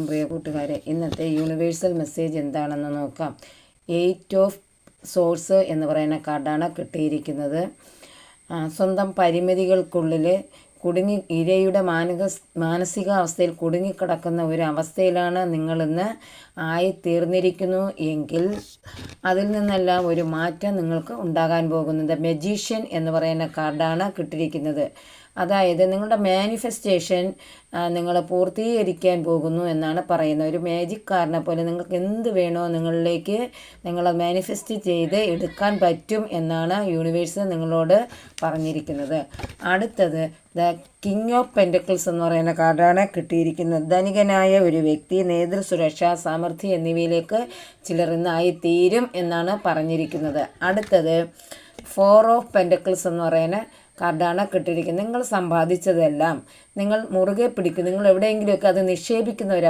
പ്രിയ കൂട്ടുകാരെ, ഇന്നത്തെ universal message എന്താണെന്ന് നോക്കാം. 8 ഓഫ് സോഴ്സ് എന്ന് പറയുന്ന കാർഡാണ് കിട്ടിയിരിക്കുന്നത്. സ്വന്തം പരിമിതികൾക്കുള്ളിൽ ഇരയുടെ മാനസികാവസ്ഥയിൽ കുടുങ്ങിക്കിടക്കുന്ന ഒരു അവസ്ഥയിലാണ് നിങ്ങളിന്ന് ആയിത്തീർന്നിരിക്കുന്നു എങ്കിൽ അതിൽ നിന്നെല്ലാം ഒരു മാറ്റം നിങ്ങൾക്ക് ഉണ്ടാകാൻ പോകുന്നത്. മജീഷ്യൻ എന്ന് പറയുന്ന കാർഡാണ് കിട്ടിയിരിക്കുന്നത്. അതായത് നിങ്ങളുടെ മാനിഫെസ്റ്റേഷൻ നിങ്ങൾ പൂർത്തീകരിക്കാൻ പോകുന്നു എന്നാണ് പറയുന്നത്. ഒരു മാജിക് കാരനെ പോലെ നിങ്ങൾക്ക് എന്ത് വേണോ നിങ്ങളിലേക്ക് നിങ്ങൾ മാനിഫെസ്റ്റ് ചെയ്ത് എടുക്കാൻ പറ്റും എന്നാണ് യൂണിവേഴ്സ് നിങ്ങളോട് പറഞ്ഞിരിക്കുന്നത്. അടുത്തത് ദ കിങ് ഓഫ് പെൻറ്റക്കിൾസ് എന്ന് പറയുന്ന കാർഡാണ് കിട്ടിയിരിക്കുന്നത്. ധനികനായ ഒരു വ്യക്തി, നേതൃസുരക്ഷ, സമൃദ്ധി എന്നിവയിലേക്ക് ചിലർ ഇന്നായി തീരും എന്നാണ് പറഞ്ഞിരിക്കുന്നത്. അടുത്തത് 4 ഓഫ് പെൻറ്റക്കിൾസ് എന്ന് പറയുന്ന കാർഡാണ് കിട്ടിയിരിക്കുന്നത്. നിങ്ങൾ സമ്പാദിച്ചതെല്ലാം നിങ്ങൾ മുറുകെ പിടിക്കും. നിങ്ങൾ എവിടെയെങ്കിലുമൊക്കെ അത് നിക്ഷേപിക്കുന്ന ഒരു